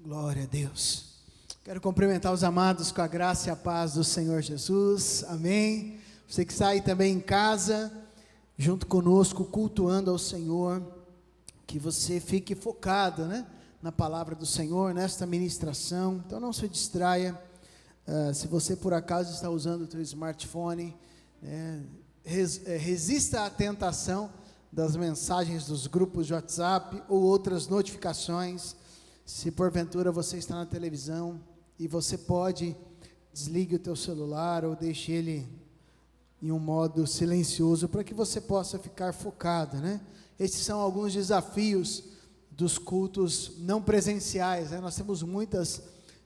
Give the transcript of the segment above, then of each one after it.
Glória a Deus. Quero cumprimentar os amados com a graça e a paz do Senhor Jesus. Amém. Você que está aí também em casa, junto conosco, cultuando ao Senhor, que você fique focado, na palavra do Senhor, nesta ministração. Então não se distraia. Se você por acaso está usando o seu smartphone, resista à tentação das mensagens dos grupos de WhatsApp ou outras notificações. Se porventura você está na televisão e você pode, desligue o teu celular ou deixe ele em um modo silencioso para que você possa ficar focado, Esses são alguns desafios dos cultos não presenciais, Nós temos muitas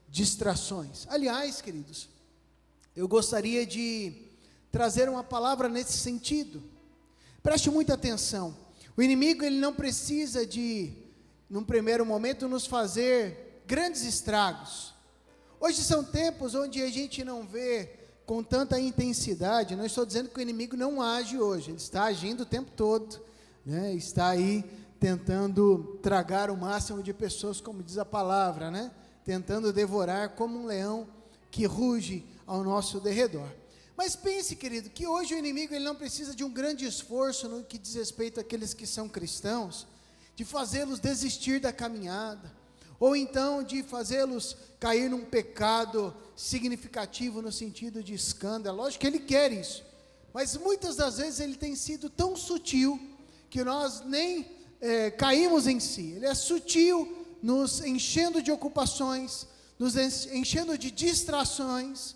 distrações. Aliás, queridos, eu gostaria de trazer uma palavra nesse sentido. Preste muita atenção. O inimigo, ele não precisa num primeiro momento, nos fazer grandes estragos. Hoje são tempos onde a gente não vê com tanta intensidade. Não estou dizendo que o inimigo não age hoje, ele está agindo o tempo todo, está aí tentando tragar o máximo de pessoas, como diz a palavra, tentando devorar como um leão que ruge ao nosso derredor. Mas pense, querido, que hoje o inimigo, ele não precisa de um grande esforço no que diz respeito àqueles que são cristãos, de fazê-los desistir da caminhada, ou então de fazê-los cair num pecado significativo no sentido de escândalo. Lógico que ele quer isso, mas muitas das vezes ele tem sido tão sutil, que nós nem caímos em si. Ele é sutil, nos enchendo de ocupações, nos enchendo de distrações,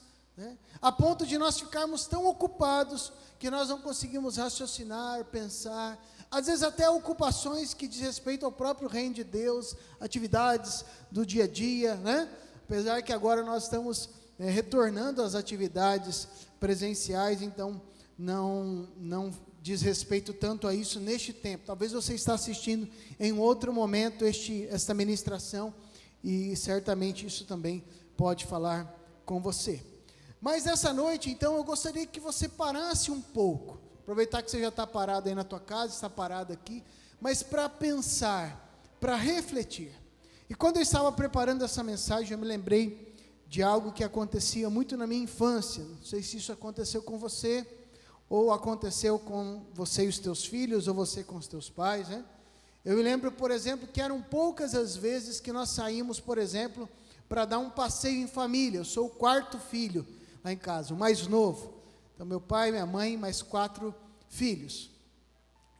a ponto de nós ficarmos tão ocupados, que nós não conseguimos raciocinar, pensar, às vezes até ocupações que diz respeito ao próprio reino de Deus, atividades do dia a dia, Apesar que agora nós estamos retornando às atividades presenciais, então não diz respeito tanto a isso neste tempo. Talvez você está assistindo em outro momento esta ministração, e certamente isso também pode falar com você. Mas essa noite, então, eu gostaria que você parasse um pouco, aproveitar que você já está parado aí na tua casa, está parado aqui, mas para pensar, para refletir. E quando eu estava preparando essa mensagem, eu me lembrei de algo que acontecia muito na minha infância. Não sei se isso aconteceu com você, ou aconteceu com você e os teus filhos, ou você com os teus pais, Eu me lembro, por exemplo, que eram poucas as vezes que nós saímos, por exemplo, para dar um passeio em família. Eu sou o quarto filho lá em casa, o mais novo. Então, meu pai, minha mãe, mais 4 filhos.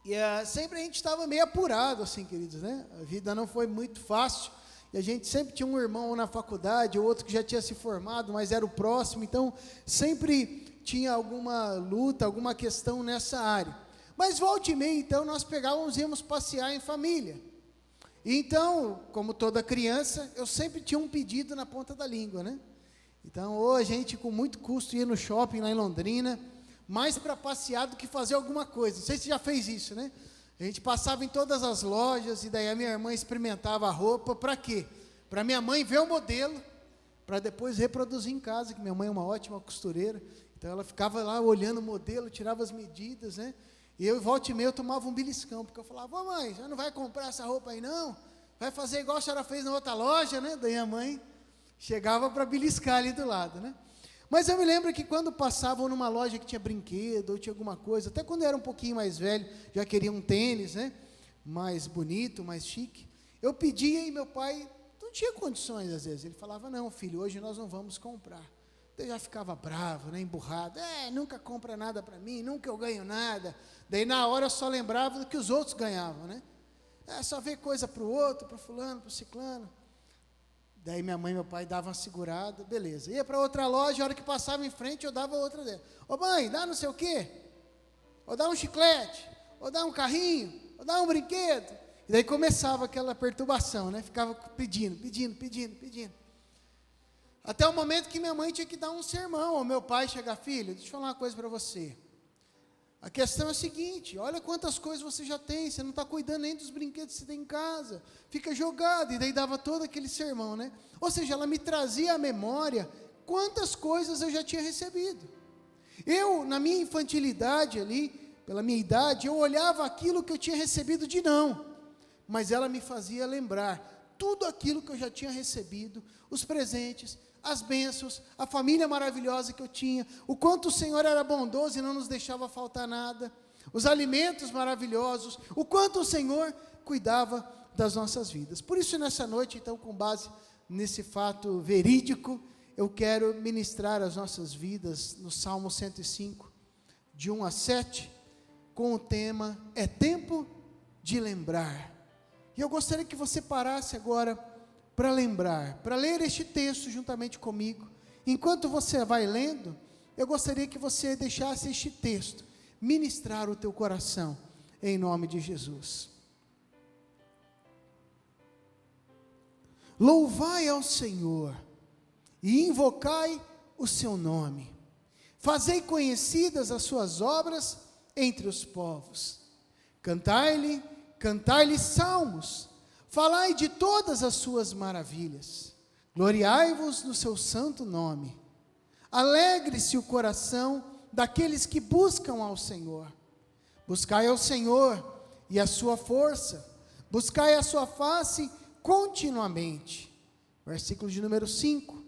E sempre a gente estava meio apurado, assim, queridos, A vida não foi muito fácil. E a gente sempre tinha um irmão na faculdade, ou outro que já tinha se formado, mas era o próximo. Então, sempre tinha alguma luta, alguma questão nessa área. Mas volta e meia, então, nós íamos passear em família. E então, como toda criança, eu sempre tinha um pedido na ponta da língua, Então, ou a gente, com muito custo, ia no shopping lá em Londrina, mais para passear do que fazer alguma coisa. Não sei se você já fez isso, A gente passava em todas as lojas, e daí a minha irmã experimentava a roupa. Para quê? Para minha mãe ver o modelo, para depois reproduzir em casa, que minha mãe é uma ótima costureira. Então, ela ficava lá olhando o modelo, tirava as medidas, E eu, volta e meia, eu tomava um beliscão, porque eu falava: mãe, você não vai comprar essa roupa aí não? Vai fazer igual a senhora fez na outra loja, Daí a mãe chegava para beliscar ali do lado, Mas eu me lembro que quando passavam numa loja que tinha brinquedo, ou tinha alguma coisa, até quando eu era um pouquinho mais velho, já queria um tênis, mais bonito, mais chique, eu pedia e meu pai não tinha condições às vezes. Ele falava: não, filho, hoje nós não vamos comprar. Eu já ficava bravo, emburrado, nunca compra nada para mim, nunca eu ganho nada. Daí na hora eu só lembrava do que os outros ganhavam, só ver coisa para o outro, para o fulano, para o ciclano. Daí minha mãe e meu pai davam uma segurada, beleza. Ia para outra loja, a hora que passava em frente, eu dava outra dela. Ô mãe, dá não sei o quê, ou dá um chiclete, ou dá um carrinho, ou dá um brinquedo. E daí começava aquela perturbação, Ficava pedindo. Até o momento que minha mãe tinha que dar um sermão, ou meu pai chegar: filho, deixa eu falar uma coisa para você. A questão é a seguinte: olha quantas coisas você já tem, você não está cuidando nem dos brinquedos que você tem em casa, fica jogado. E daí dava todo aquele sermão, Ou seja, ela me trazia à memória quantas coisas eu já tinha recebido. Eu, na minha infantilidade ali, pela minha idade, eu olhava aquilo que eu tinha recebido de não, mas ela me fazia lembrar tudo aquilo que eu já tinha recebido, os presentes, as bênçãos, a família maravilhosa que eu tinha, o quanto o Senhor era bondoso e não nos deixava faltar nada, os alimentos maravilhosos, o quanto o Senhor cuidava das nossas vidas. Por isso, nessa noite, então, com base nesse fato verídico, eu quero ministrar as nossas vidas no Salmo 105, de 1 a 7, com o tema, é tempo de lembrar. E eu gostaria que você parasse agora para lembrar, para ler este texto juntamente comigo. Enquanto você vai lendo, eu gostaria que você deixasse este texto ministrar o teu coração, em nome de Jesus. Louvai ao Senhor, e invocai o seu nome, fazei conhecidas as suas obras entre os povos, cantai-lhe salmos, falai de todas as suas maravilhas, gloriai-vos no seu santo nome, alegre-se o coração daqueles que buscam ao Senhor, buscai ao Senhor e a sua força, buscai a sua face continuamente. Versículo de número 5,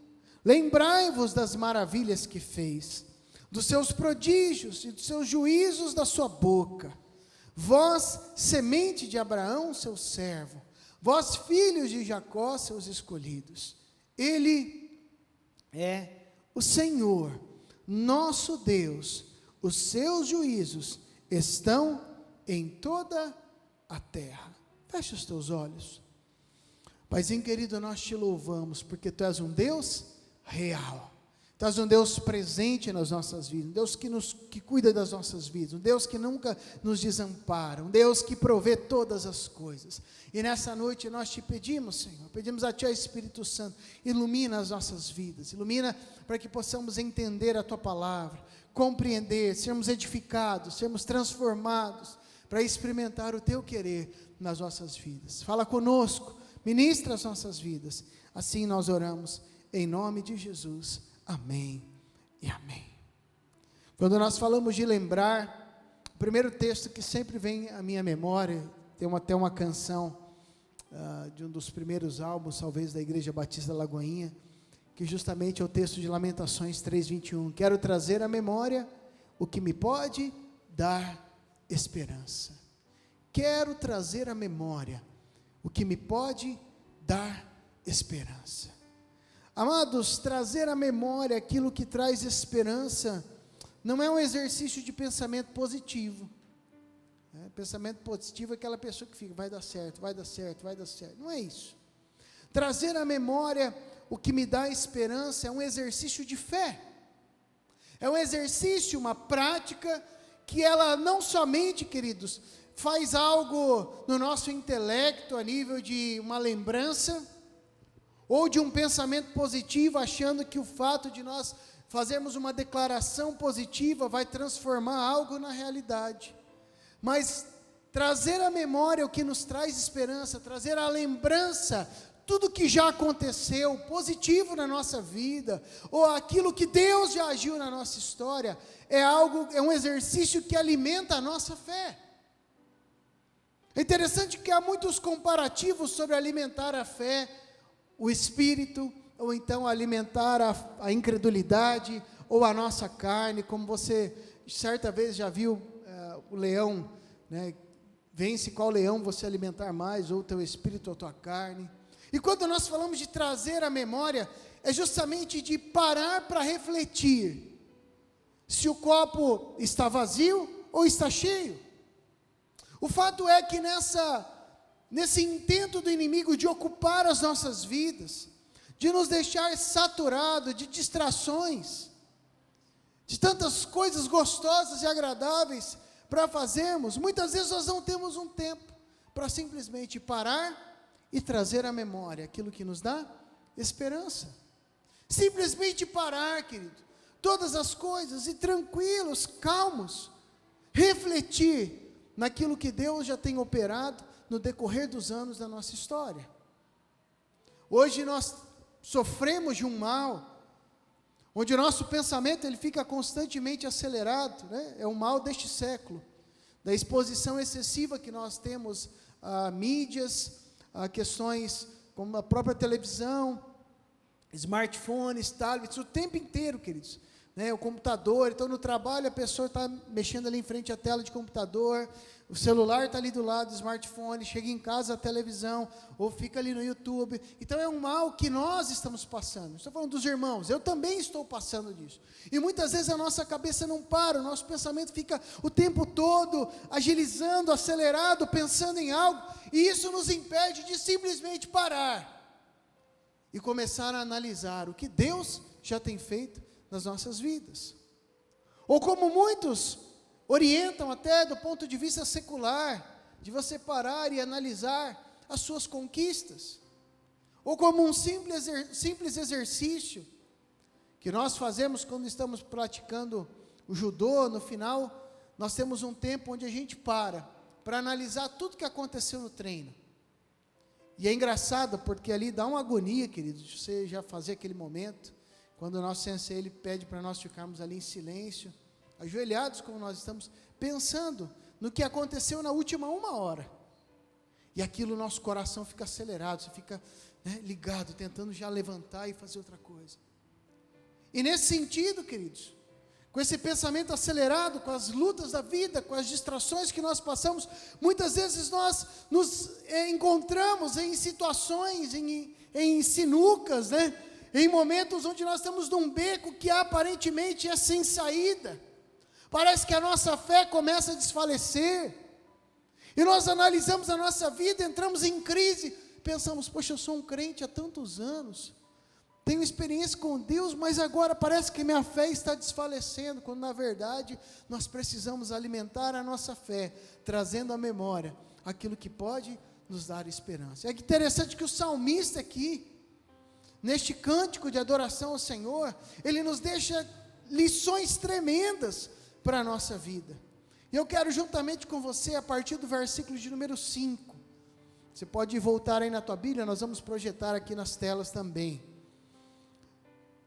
lembrai-vos das maravilhas que fez, dos seus prodígios e dos seus juízos da sua boca, vós, semente de Abraão, seu servo, vós, filhos de Jacó, seus escolhidos. Ele é o Senhor, nosso Deus, os seus juízos estão em toda a terra. Feche os teus olhos. Paizinho querido, nós te louvamos, porque Tu és um Deus real. Tu és um Deus presente nas nossas vidas, um Deus que cuida das nossas vidas, um Deus que nunca nos desampara, um Deus que provê todas as coisas. E nessa noite nós te pedimos, Senhor, pedimos a Ti, Espírito Santo, ilumina as nossas vidas, ilumina para que possamos entender a Tua palavra, compreender, sermos edificados, sermos transformados, para experimentar o Teu querer nas nossas vidas. Fala conosco, ministra as nossas vidas, assim nós oramos, em nome de Jesus, amém e amém. Quando nós falamos de lembrar, o primeiro texto que sempre vem à minha memória, tem até uma canção de um dos primeiros álbuns, talvez da Igreja Batista Lagoinha, que justamente é o texto de Lamentações 3:21, quero trazer à memória o que me pode dar esperança. Quero trazer à memória o que me pode dar esperança. Amados, trazer à memória aquilo que traz esperança, não é um exercício de pensamento positivo. Pensamento positivo é aquela pessoa que fica, vai dar certo, vai dar certo, vai dar certo. Não é isso. Trazer à memória o que me dá esperança é um exercício de fé. É um exercício, uma prática, que ela não somente, queridos, faz algo no nosso intelecto, a nível de uma lembrança, ou de um pensamento positivo, achando que o fato de nós fazermos uma declaração positiva vai transformar algo na realidade. Mas trazer à memória o que nos traz esperança, trazer à lembrança tudo que já aconteceu, positivo na nossa vida, ou aquilo que Deus já agiu na nossa história, é um exercício que alimenta a nossa fé. É interessante que há muitos comparativos sobre alimentar a fé, o espírito, ou então alimentar a incredulidade, ou a nossa carne, como você certa vez já viu o leão, né, vence qual leão você alimentar mais, ou o teu espírito ou a tua carne. E quando nós falamos de trazer a memória, é justamente de parar para refletir, se o copo está vazio ou está cheio. O fato é que nesse intento do inimigo de ocupar as nossas vidas, de nos deixar saturado de distrações, de tantas coisas gostosas e agradáveis para fazermos, muitas vezes nós não temos um tempo para simplesmente parar e trazer à memória aquilo que nos dá esperança. Simplesmente parar, querido, todas as coisas e tranquilos, calmos, refletir naquilo que Deus já tem operado no decorrer dos anos da nossa história. Hoje nós sofremos de um mal, onde o nosso pensamento ele fica constantemente acelerado, né? É o mal deste século, da exposição excessiva que nós temos a mídias, a questões como a própria televisão, smartphones, tablets, o tempo inteiro, queridos. O computador, então no trabalho a pessoa está mexendo ali em frente à tela de computador, o celular está ali do lado do smartphone, chega em casa a televisão, ou fica ali no YouTube. Então é um mal que nós estamos passando. Estou falando dos irmãos, eu também estou passando disso. E muitas vezes a nossa cabeça não para, o nosso pensamento fica o tempo todo agilizando, acelerado, pensando em algo, e isso nos impede de simplesmente parar e começar a analisar o que Deus já tem feito nas nossas vidas. Ou como muitos orientam até do ponto de vista secular, de você parar e analisar as suas conquistas. Ou como um simples exercício que nós fazemos quando estamos praticando o judô. No final, nós temos um tempo onde a gente para analisar tudo que aconteceu no treino. E é engraçado, porque ali dá uma agonia, queridos, de você já fazer aquele momento, quando o nosso sensei, ele pede para nós ficarmos ali em silêncio, ajoelhados como nós estamos, pensando no que aconteceu na última 1 hora. E aquilo, nosso coração fica acelerado, você fica ligado, tentando já levantar e fazer outra coisa. E nesse sentido, queridos, com esse pensamento acelerado, com as lutas da vida, com as distrações que nós passamos, muitas vezes nós nos encontramos em situações, em sinucas, em momentos onde nós estamos num beco que aparentemente é sem saída. Parece que a nossa fé começa a desfalecer. E nós analisamos a nossa vida, entramos em crise, pensamos, poxa, eu sou um crente há tantos anos, tenho experiência com Deus, mas agora parece que minha fé está desfalecendo, quando na verdade nós precisamos alimentar a nossa fé, trazendo à memória aquilo que pode nos dar esperança. É interessante que o salmista aqui, neste cântico de adoração ao Senhor, ele nos deixa lições tremendas para a nossa vida. E eu quero juntamente com você, a partir do versículo de número 5, você pode voltar aí na tua Bíblia, nós vamos projetar aqui nas telas também,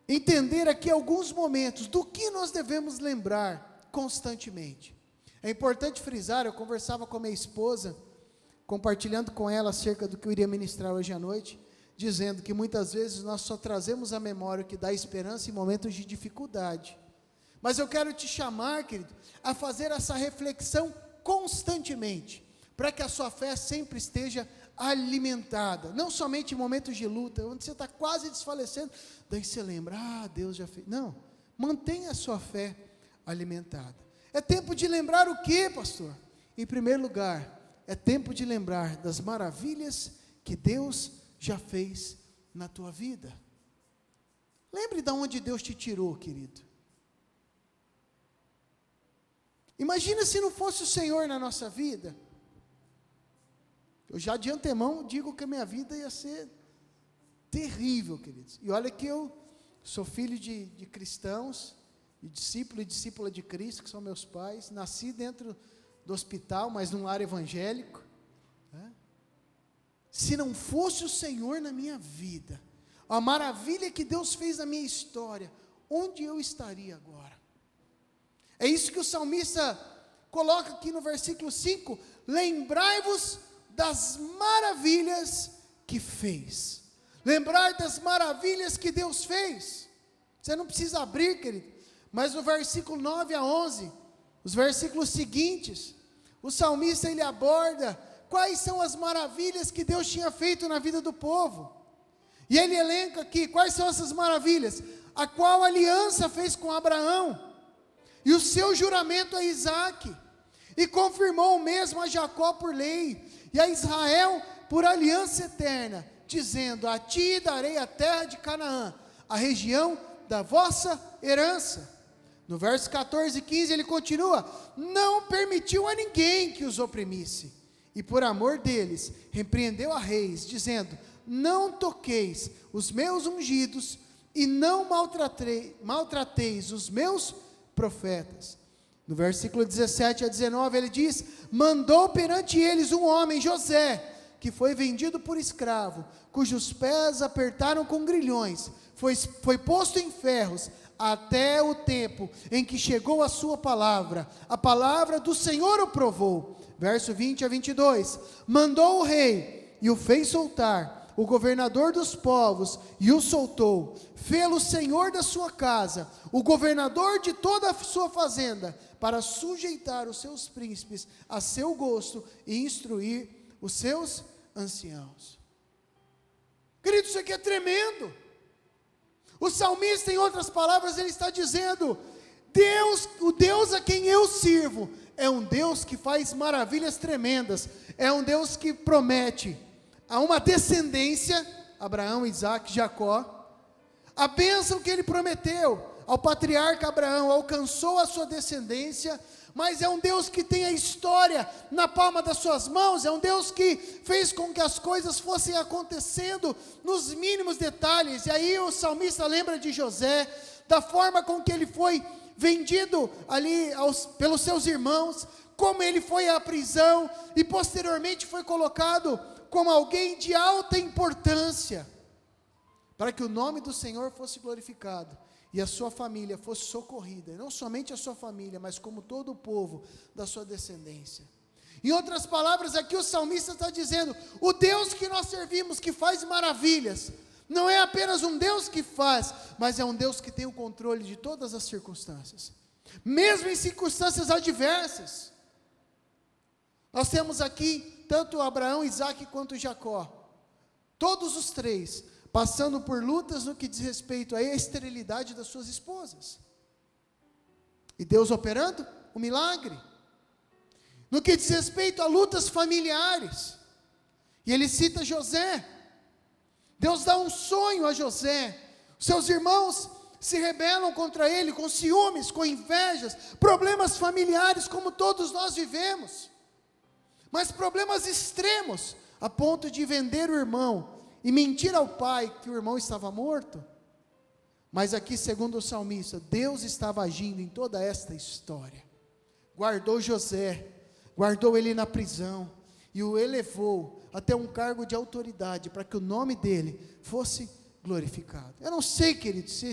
entender aqui alguns momentos do que nós devemos lembrar constantemente. É importante frisar, eu conversava com a minha esposa, compartilhando com ela acerca do que eu iria ministrar hoje à noite, dizendo que muitas vezes nós só trazemos a memória o que dá esperança em momentos de dificuldade. Mas eu quero te chamar, querido, a fazer essa reflexão constantemente, para que a sua fé sempre esteja alimentada, não somente em momentos de luta, onde você está quase desfalecendo, daí você lembra, Deus já fez. Não, mantenha a sua fé alimentada. É tempo de lembrar o quê, pastor? Em primeiro lugar, é tempo de lembrar das maravilhas que Deus já fez na tua vida. Lembre de onde Deus te tirou, querido. Imagina se não fosse o Senhor na nossa vida. Eu já de antemão digo que a minha vida ia ser terrível, queridos. E olha que eu sou filho de cristãos, de discípulo e discípula de Cristo, que são meus pais. Nasci dentro do hospital, mas num lar evangélico. Se não fosse o Senhor na minha vida, a maravilha que Deus fez na minha história, onde eu estaria agora? É isso que o salmista coloca aqui no versículo 5, lembrai-vos das maravilhas que fez. Lembrar das maravilhas que Deus fez. Você não precisa abrir, querido, mas no versículo 9 a 11, os versículos seguintes, o salmista ele aborda quais são as maravilhas que Deus tinha feito na vida do povo. E ele elenca aqui, quais são essas maravilhas? A qual aliança fez com Abraão, e o seu juramento a Isaque, e confirmou o mesmo a Jacó por lei, e a Israel por aliança eterna, dizendo, a ti darei a terra de Canaã, a região da vossa herança. No verso 14 e 15 ele continua, não permitiu a ninguém que os oprimisse, e por amor deles, repreendeu a reis, dizendo, não toqueis os meus ungidos, e não maltrateis os meus profetas. No versículo 17 a 19 ele diz, mandou perante eles um homem, José, que foi vendido por escravo, cujos pés apertaram com grilhões, foi posto em ferros, até o tempo em que chegou a sua palavra, a palavra do Senhor o provou. Verso 20 a 22, mandou o rei, e o fez soltar, o governador dos povos, e o soltou, fê-lo senhor da sua casa, o governador de toda a sua fazenda, para sujeitar os seus príncipes a seu gosto e instruir os seus anciãos. Querido, isso aqui é tremendo. O salmista, em outras palavras, ele está dizendo: Deus, o Deus a quem eu sirvo, é um Deus que faz maravilhas tremendas, é um Deus que promete a uma descendência, Abraão, Isaac, Jacó, a bênção que ele prometeu ao patriarca Abraão, alcançou a sua descendência, mas é um Deus que tem a história na palma das suas mãos, é um Deus que fez com que as coisas fossem acontecendo nos mínimos detalhes. E aí o salmista lembra de José, da forma com que ele foi vendido ali pelos seus irmãos, como ele foi à prisão e posteriormente foi colocado como alguém de alta importância, para que o nome do Senhor fosse glorificado e a sua família fosse socorrida, e não somente a sua família, mas como todo o povo da sua descendência. Em outras palavras, aqui o salmista está dizendo: o Deus que nós servimos, que faz maravilhas, não é apenas um Deus que faz, mas é um Deus que tem o controle de todas as circunstâncias, mesmo em circunstâncias adversas. Nós temos aqui tanto Abraão, Isaac quanto Jacó, todos os três passando por lutas no que diz respeito à esterilidade das suas esposas, e Deus operando o milagre. No que diz respeito a lutas familiares, e ele cita José. Deus dá um sonho a José, seus irmãos se rebelam contra ele, com ciúmes, com invejas, problemas familiares como todos nós vivemos, mas problemas extremos, a ponto de vender o irmão, e mentir ao pai que o irmão estava morto. Mas aqui, segundo o salmista, Deus estava agindo em toda esta história, guardou José, guardou ele na prisão, e o elevou até um cargo de autoridade, para que o nome dele fosse glorificado. Eu não sei, querido, se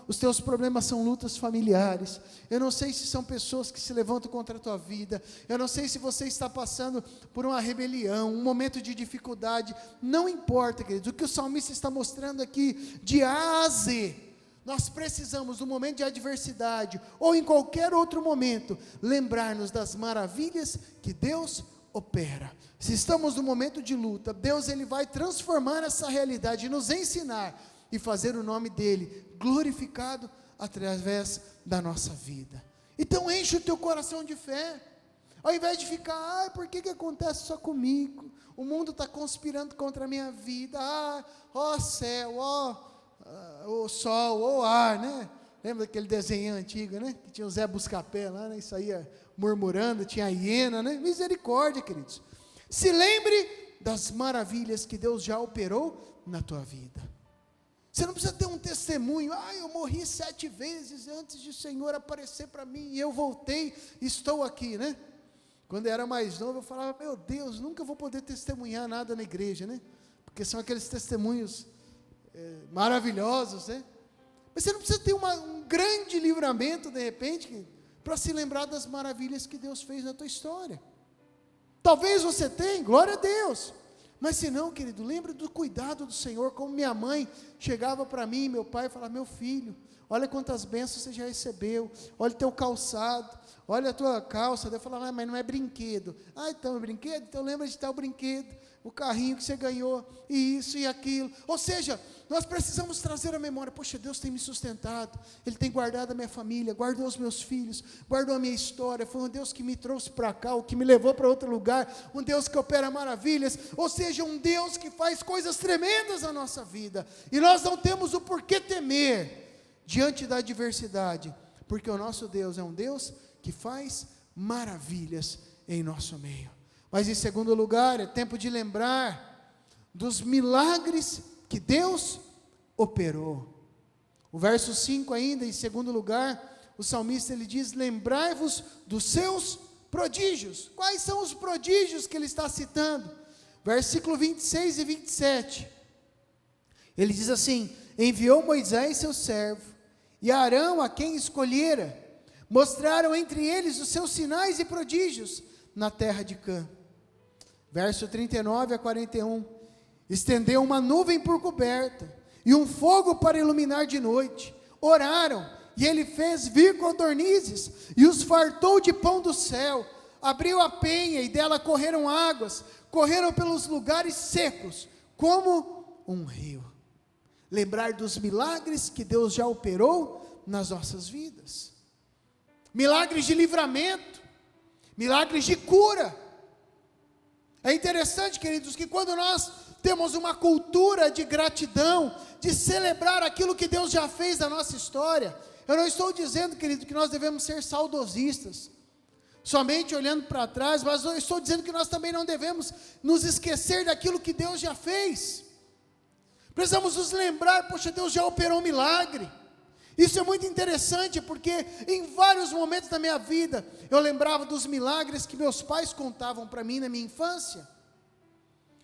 os teus problemas são lutas familiares, eu não sei se são pessoas que se levantam contra a tua vida, eu não sei se você está passando por uma rebelião, um momento de dificuldade, não importa, querido, o que o salmista está mostrando aqui, de A a Z, nós precisamos no momento de adversidade, ou em qualquer outro momento, lembrar-nos das maravilhas que Deus opera. Se estamos no momento de luta, Deus ele vai transformar essa realidade, nos ensinar e fazer o nome dele glorificado através da nossa vida. Então enche o teu coração de fé, ao invés de ficar: por que acontece só comigo? O mundo está conspirando contra a minha vida, ó céu, ó o sol, ó ar, né? Lembra daquele desenho antigo, né? Que tinha o Zé Buscapé lá, né? Isso aí murmurando, tinha a hiena, né? Misericórdia, queridos. Se lembre das maravilhas que Deus já operou na tua vida. Você não precisa ter um testemunho: eu morri 7 vezes antes de o Senhor aparecer para mim, e eu voltei e estou aqui, né? Quando eu era mais novo, eu falava: meu Deus, nunca vou poder testemunhar nada na igreja, né? Porque são aqueles testemunhos maravilhosos, né? Mas você não precisa ter um grande livramento, de repente, para se lembrar das maravilhas que Deus fez na tua história. Talvez você tenha, glória a Deus, mas se não, querido, lembra do cuidado do Senhor, como minha mãe chegava para mim, meu pai, e falava: meu filho, olha quantas bênçãos você já recebeu, olha o teu calçado, olha a tua calça. Eu falava: mas não é brinquedo. Então é brinquedo? Então lembra de tal brinquedo, o carrinho que você ganhou, e isso e aquilo. Ou seja, nós precisamos trazer a memória: poxa, Deus tem me sustentado, Ele tem guardado a minha família, guardou os meus filhos, guardou a minha história, foi um Deus que me trouxe para cá, o que me levou para outro lugar, um Deus que opera maravilhas, ou seja, um Deus que faz coisas tremendas na nossa vida, e nós não temos o porquê temer diante da adversidade, porque o nosso Deus é um Deus que faz maravilhas em nosso meio. Mas em segundo lugar, é tempo de lembrar dos milagres que Deus operou. O verso 5 ainda, em segundo lugar, o salmista ele diz: lembrai-vos dos seus prodígios. Quais são os prodígios que ele está citando? Versículo 26 e 27. Ele diz assim: enviou Moisés seu servo, e Arão, a quem escolhera, mostraram entre eles os seus sinais e prodígios na terra de Cã. Verso 39 a 41, estendeu uma nuvem por coberta, e um fogo para iluminar de noite. Oraram, e ele fez vir codornizes, e os fartou de pão do céu. Abriu a penha, e dela correram águas, correram pelos lugares secos, como um rio. Lembrar dos milagres que Deus já operou nas nossas vidas. Milagres de livramento, milagres de cura. É interessante, queridos, que quando nós temos uma cultura de gratidão, de celebrar aquilo que Deus já fez na nossa história, eu não estou dizendo, querido, que nós devemos ser saudosistas, somente olhando para trás, mas eu estou dizendo que nós também não devemos nos esquecer daquilo que Deus já fez. Precisamos nos lembrar, poxa, Deus já operou um milagre. Isso é muito interessante, porque em vários momentos da minha vida, eu lembrava dos milagres que meus pais contavam para mim na minha infância.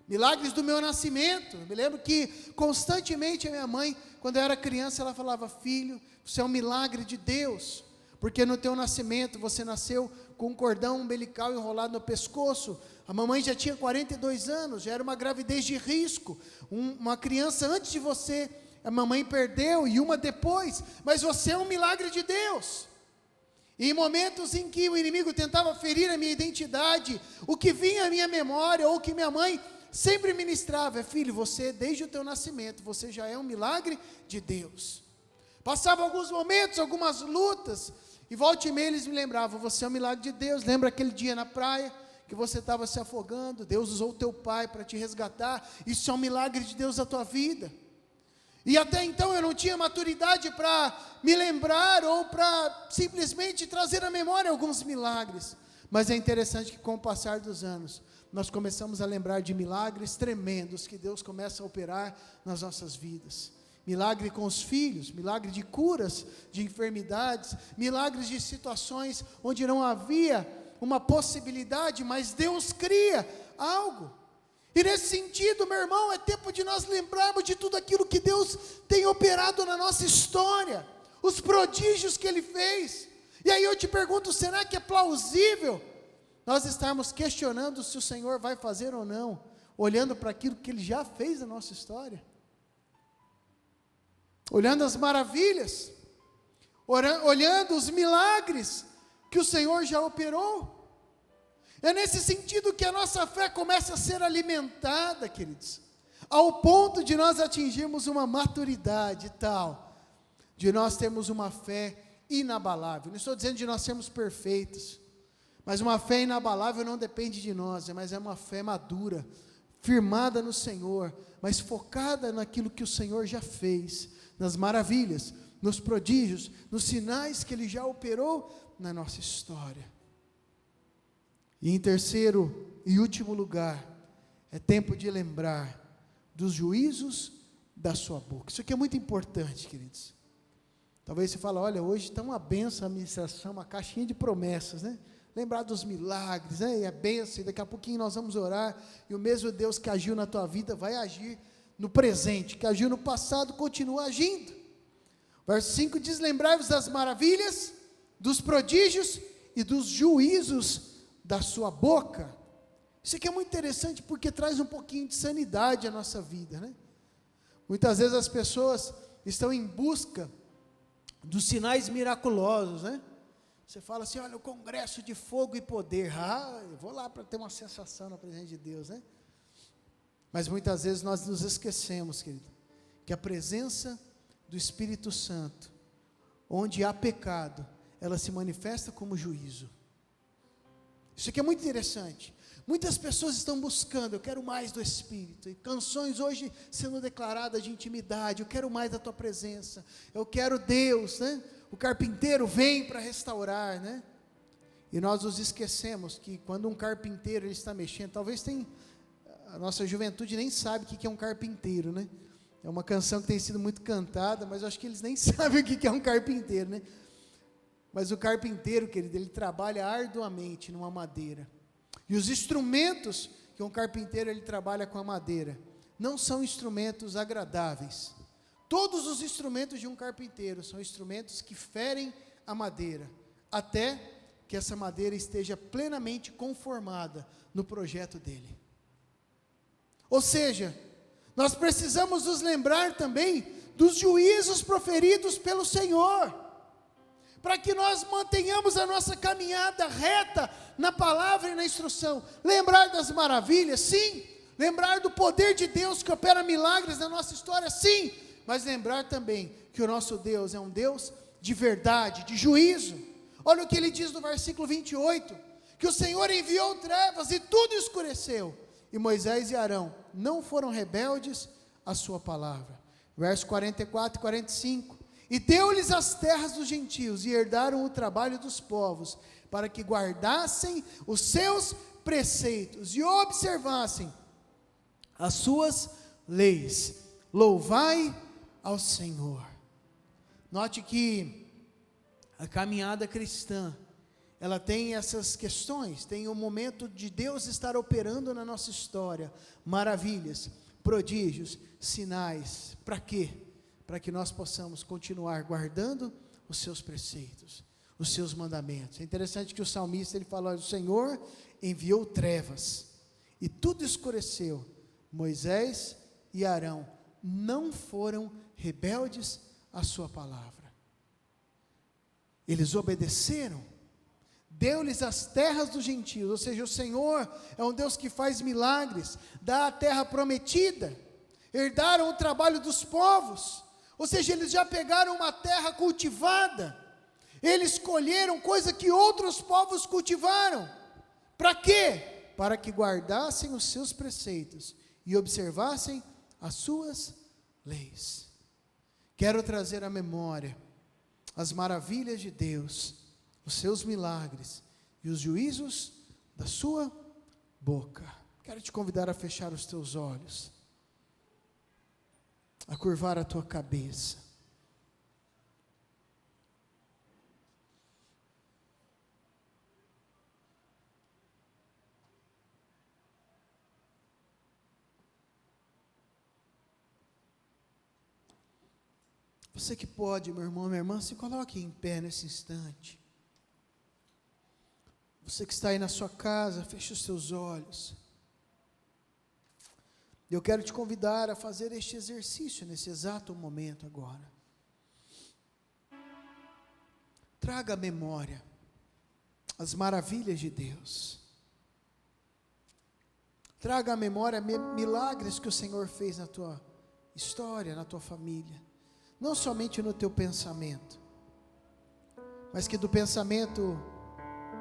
Milagres do meu nascimento. Eu me lembro que constantemente a minha mãe, quando eu era criança, ela falava: filho, você é um milagre de Deus, porque no teu nascimento, você nasceu com um cordão umbilical enrolado no pescoço. A mamãe já tinha 42 anos, já era uma gravidez de risco, uma criança antes de você, a mamãe perdeu, e uma depois, mas você é um milagre de Deus. E em momentos em que o inimigo tentava ferir a minha identidade, o que vinha à minha memória, ou que minha mãe sempre ministrava, é: filho, você desde o teu nascimento, você já é um milagre de Deus. Passava alguns momentos, algumas lutas, e volta e meia eles me lembravam: você é um milagre de Deus. Lembra aquele dia na praia, que você estava se afogando, Deus usou o teu pai para te resgatar, isso é um milagre de Deus na tua vida. E até então eu não tinha maturidade para me lembrar, ou para simplesmente trazer à memória alguns milagres, mas é interessante que com o passar dos anos, nós começamos a lembrar de milagres tremendos, que Deus começa a operar nas nossas vidas. Milagre com os filhos, milagre de curas, de enfermidades, milagres de situações onde não havia uma possibilidade, mas Deus cria algo. E nesse sentido, meu irmão, é tempo de nós lembrarmos de tudo aquilo que Deus tem operado na nossa história, os prodígios que Ele fez. E aí eu te pergunto, será que é plausível nós estarmos questionando se o Senhor vai fazer ou não, olhando para aquilo que Ele já fez na nossa história? Olhando as maravilhas, olhando os milagres que o Senhor já operou. É nesse sentido que a nossa fé começa a ser alimentada, queridos, ao ponto de nós atingirmos uma maturidade tal, de nós termos uma fé inabalável. Não estou dizendo de nós sermos perfeitos, mas uma fé inabalável não depende de nós, mas é uma fé madura, firmada no Senhor, mas focada naquilo que o Senhor já fez, nas maravilhas, nos prodígios, nos sinais que Ele já operou na nossa história. E em terceiro e último lugar, é tempo de lembrar dos juízos da sua boca. Isso aqui é muito importante, queridos. Talvez você fale: olha, hoje está uma benção a ministração, uma caixinha de promessas, né? Lembrar dos milagres, né? E a benção, e daqui a pouquinho nós vamos orar, e o mesmo Deus que agiu na tua vida, vai agir no presente, que agiu no passado, continua agindo. Verso 5 diz: lembrai-vos das maravilhas, dos prodígios e dos juízos da sua boca. Isso aqui é muito interessante, porque traz um pouquinho de sanidade à nossa vida, né? Muitas vezes as pessoas estão em busca dos sinais miraculosos, né? Você fala assim: olha, o congresso de fogo e poder, eu vou lá para ter uma sensação na presença de Deus, né? Mas muitas vezes nós nos esquecemos, querido, que a presença do Espírito Santo, onde há pecado, ela se manifesta como juízo. Isso aqui é muito interessante. Muitas pessoas estão buscando: eu quero mais do Espírito, e canções hoje sendo declaradas de intimidade: eu quero mais da tua presença, eu quero Deus, né? O carpinteiro vem para restaurar, né? E nós nos esquecemos que quando um carpinteiro ele está mexendo, talvez a nossa juventude nem sabe o que é um carpinteiro, né? É uma canção que tem sido muito cantada, mas eu acho que eles nem sabem o que é um carpinteiro, né? Mas o carpinteiro, querido, ele trabalha arduamente numa madeira. E os instrumentos que um carpinteiro ele trabalha com a madeira não são instrumentos agradáveis. Todos os instrumentos de um carpinteiro são instrumentos que ferem a madeira, até que essa madeira esteja plenamente conformada no projeto dele. Ou seja, Nós precisamos nos lembrar também dos juízos proferidos pelo Senhor, para que nós mantenhamos a nossa caminhada reta na palavra e na instrução. Lembrar das maravilhas, sim. Lembrar do poder de Deus que opera milagres na nossa história, sim. Mas lembrar também que o nosso Deus é um Deus de verdade, de juízo. Olha o que ele diz no versículo 28, que o Senhor enviou trevas e tudo escureceu, e Moisés e Arão não foram rebeldes à sua palavra. Verso 44 e 45, e deu-lhes as terras dos gentios, e herdaram o trabalho dos povos, para que guardassem os seus preceitos, e observassem as suas leis. Louvai ao Senhor. Note que a caminhada cristã, ela tem essas questões, tem um momento de Deus estar operando na nossa história, maravilhas, prodígios, sinais. Para quê? Para que nós possamos continuar guardando os seus preceitos, os seus mandamentos. É interessante que o salmista, ele fala: o Senhor enviou trevas, e tudo escureceu. Moisés e Arão não foram rebeldes à sua palavra. Eles obedeceram. Deu-lhes as terras dos gentios, ou seja, o Senhor é um Deus que faz milagres, dá a terra prometida, herdaram o trabalho dos povos, ou seja, eles já pegaram uma terra cultivada, eles colheram coisa que outros povos cultivaram. Para quê? Para que guardassem os seus preceitos e observassem as suas leis. Quero trazer à memória as maravilhas de Deus, os seus milagres e os juízos da sua boca. Quero te convidar a fechar os teus olhos, a curvar a tua cabeça. Você que pode, meu irmão, minha irmã, se coloque em pé nesse instante. Você que está aí na sua casa, feche os seus olhos. Eu quero te convidar a fazer este exercício nesse exato momento agora. Traga à memória as maravilhas de Deus. Traga à memória milagres que o Senhor fez na tua história, na tua família. Não somente no teu pensamento, mas que do pensamento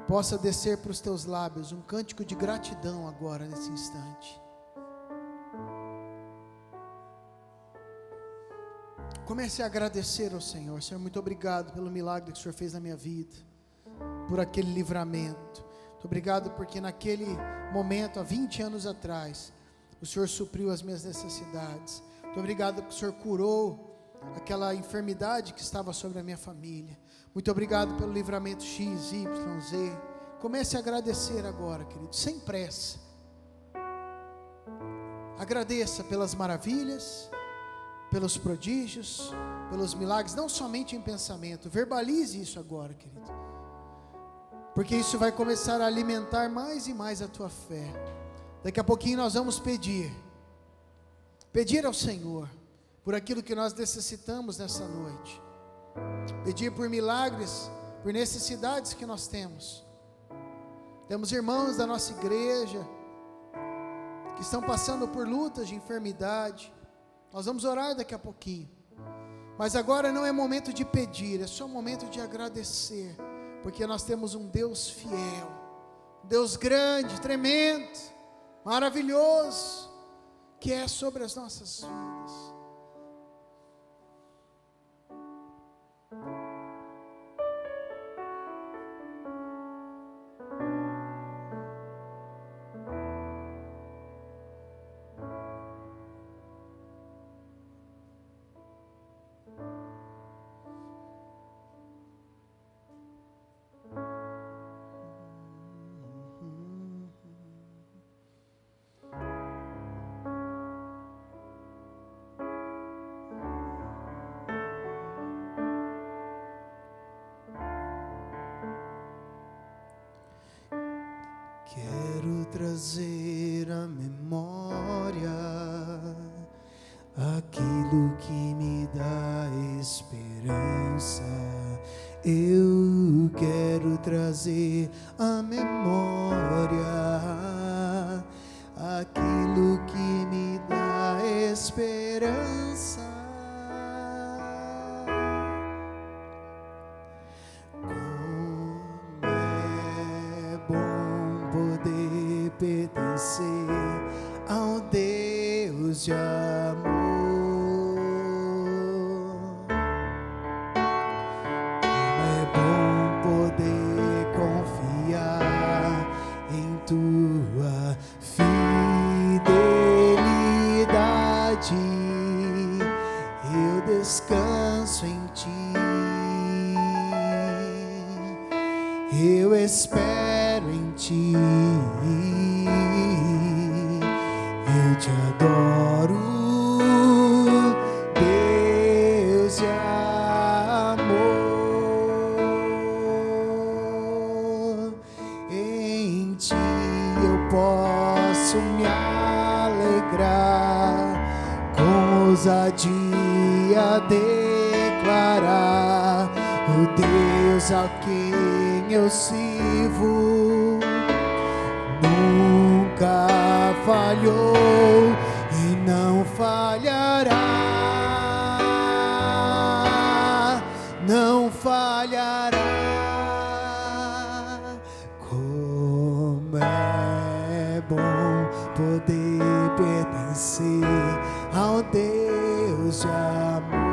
possa descer para os teus lábios um cântico de gratidão agora, nesse instante. Comece a agradecer ao Senhor. Senhor, muito obrigado pelo milagre que o Senhor fez na minha vida, por aquele livramento. Muito obrigado porque naquele momento, há 20 anos atrás, o Senhor supriu as minhas necessidades. Muito obrigado porque o Senhor curou aquela enfermidade que estava sobre a minha família. Muito obrigado pelo livramento X, Y, Z. Comece a agradecer agora, querido, sem pressa. Agradeça pelas maravilhas, pelos prodígios, pelos milagres, não somente em pensamento. Verbalize isso agora, querido, porque isso vai começar a alimentar mais e mais a tua fé. Daqui a pouquinho nós vamos pedir ao Senhor por aquilo que nós necessitamos nessa noite, pedir por milagres, por necessidades que nós temos. Temos irmãos da nossa igreja que estão passando por lutas de enfermidade. Nós vamos orar daqui a pouquinho, mas agora não é momento de pedir, é só momento de agradecer, porque nós temos um Deus fiel, um Deus grande, tremendo, maravilhoso, que é sobre as nossas vidas. Quero trazer à memória esperança, eu quero trazer à memória aquilo que me dá esperança. Como é bom poder pertencer ao Deus de amor. Como é bom poder confiar em tua fidelidade. Eu descanso em ti. Eu espero em ti. Eu te adoro, Deus de amor. Em ti eu posso me alegrar, com ousadia declarar: o Deus a quem eu sirvo nunca falhou e não falhará, não falhará. Como é bom poder pertencer ao Deus de amor.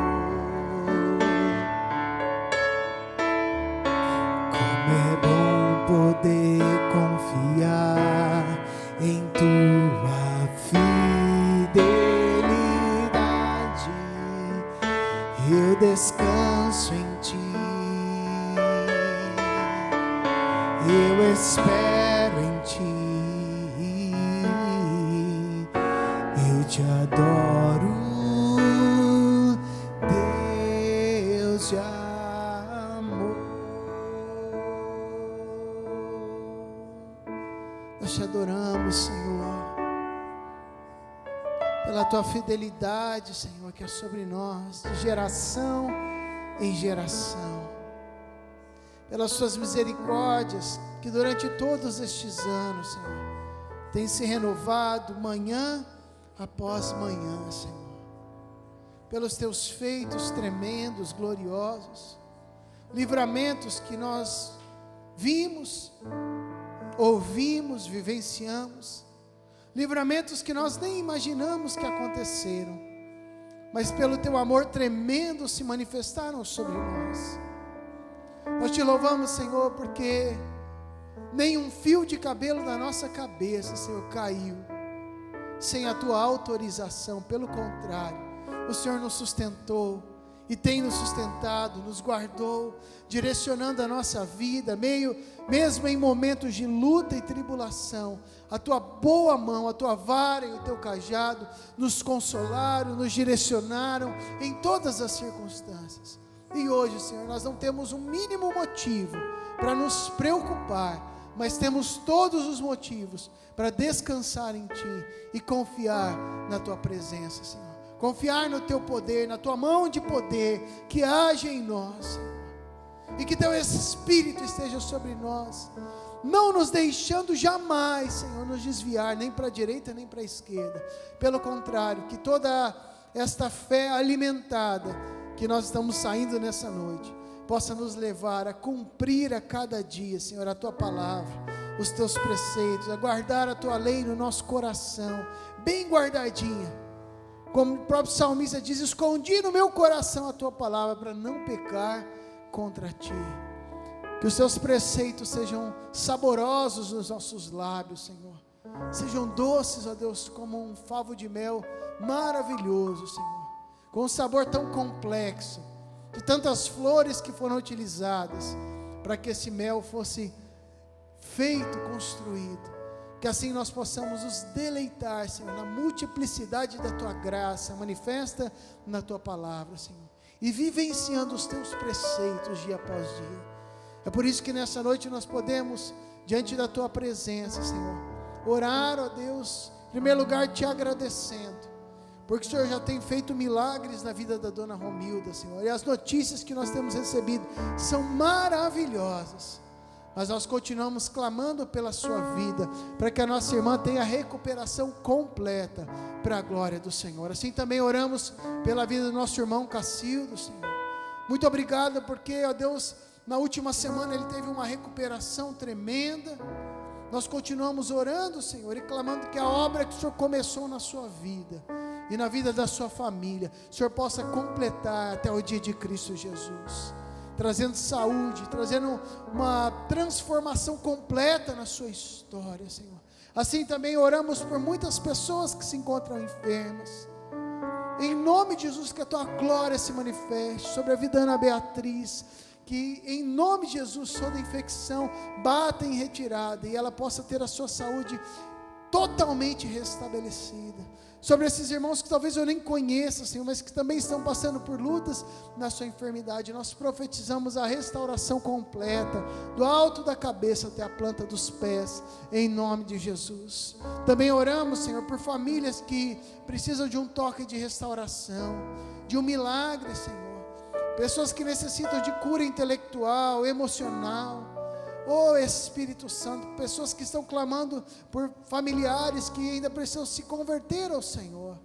Como é bom poder confiar em tua fidelidade. Eu descanso em ti. Eu espero em ti. Eu te adoro, Deus de amor. Nós te adoramos, Senhor, pela tua fidelidade, Senhor, que é sobre nós, de geração em geração, pelas suas misericórdias, que durante todos estes anos, Senhor, tem se renovado manhã após manhã, Senhor, pelos teus feitos tremendos, gloriosos, livramentos que nós vimos, ouvimos, vivenciamos, livramentos que nós nem imaginamos que aconteceram, mas pelo teu amor tremendo se manifestaram sobre nós. Nós te louvamos, Senhor, porque nenhum fio de cabelo da nossa cabeça, Senhor, caiu sem a tua autorização. Pelo contrário, o Senhor nos sustentou e tem nos sustentado, nos guardou, direcionando a nossa vida, mesmo em momentos de luta e tribulação. A tua boa mão, a tua vara e o teu cajado nos consolaram, nos direcionaram em todas as circunstâncias. E hoje, Senhor, nós não temos um mínimo motivo para nos preocupar, mas temos todos os motivos para descansar em ti e confiar na tua presença, Senhor. Confiar no teu poder, na tua mão de poder que age em nós, Senhor. E que teu Espírito esteja sobre nós, não nos deixando jamais, Senhor, nos desviar nem para a direita nem para a esquerda. Pelo contrário, que toda esta fé alimentada que nós estamos saindo nessa noite possa nos levar a cumprir a cada dia, Senhor, a tua palavra, os teus preceitos, a guardar a tua lei no nosso coração, bem guardadinha. Como o próprio salmista diz: escondi no meu coração a tua palavra para não pecar contra ti. Que os teus preceitos sejam saborosos nos nossos lábios, Senhor. Sejam doces, ó Deus, como um favo de mel maravilhoso, Senhor. Com um sabor tão complexo, de tantas flores que foram utilizadas para que esse mel fosse feito, construído. Que assim nós possamos nos deleitar, Senhor, na multiplicidade da tua graça, manifesta na tua palavra, Senhor, e vivenciando os teus preceitos dia após dia. É por isso que nessa noite nós podemos, diante da tua presença, Senhor, orar, ó Deus, em primeiro lugar te agradecendo, porque o Senhor já tem feito milagres na vida da dona Romilda, Senhor, e as notícias que nós temos recebido são maravilhosas, mas nós continuamos clamando pela sua vida, para que a nossa irmã tenha recuperação completa, para a glória do Senhor. Assim também oramos pela vida do nosso irmão Cacildo, Senhor. Muito obrigado, porque, ó Deus, na última semana ele teve uma recuperação tremenda. Nós continuamos orando, Senhor, e clamando que a obra que o Senhor começou na sua vida e na vida da sua família, o Senhor possa completar até o dia de Cristo Jesus, trazendo saúde, trazendo uma transformação completa na sua história, Senhor. Assim também oramos por muitas pessoas que se encontram enfermas. Em nome de Jesus, que a tua glória se manifeste sobre a vida da Ana Beatriz, que em nome de Jesus toda infecção bata em retirada e ela possa ter a sua saúde totalmente restabelecida. Sobre esses irmãos que talvez eu nem conheça, Senhor, mas que também estão passando por lutas na sua enfermidade, nós profetizamos a restauração completa, do alto da cabeça até a planta dos pés, em nome de Jesus. Também oramos, Senhor, por famílias que precisam de um toque de restauração, de um milagre, Senhor, pessoas que necessitam de cura intelectual, emocional. Oh Espírito Santo, pessoas que estão clamando por familiares que ainda precisam se converter ao Senhor,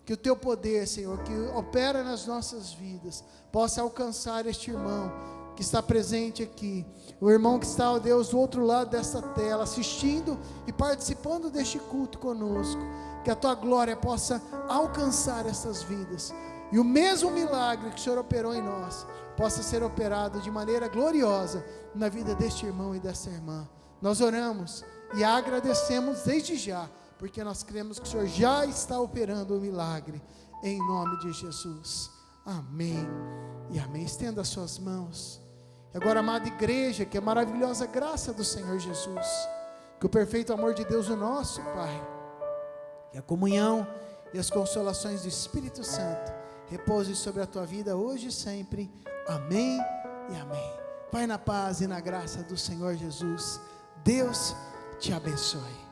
que o teu poder, Senhor, que opera nas nossas vidas, possa alcançar este irmão que está presente aqui, o irmão que está, ó Deus, do outro lado desta tela, assistindo e participando deste culto conosco, que a tua glória possa alcançar essas vidas, e o mesmo milagre que o Senhor operou em nós, possa ser operado de maneira gloriosa na vida deste irmão e desta irmã. Nós oramos e agradecemos desde já, porque nós cremos que o Senhor já está operando o milagre, em nome de Jesus. Amém e amém. Estenda as suas mãos. E agora, amada igreja, que a maravilhosa graça do Senhor Jesus, que o perfeito amor de Deus, o nosso Pai, que a comunhão e as consolações do Espírito Santo repouse sobre a tua vida hoje e sempre. Amém e amém. Vai na paz e na graça do Senhor Jesus. Deus te abençoe.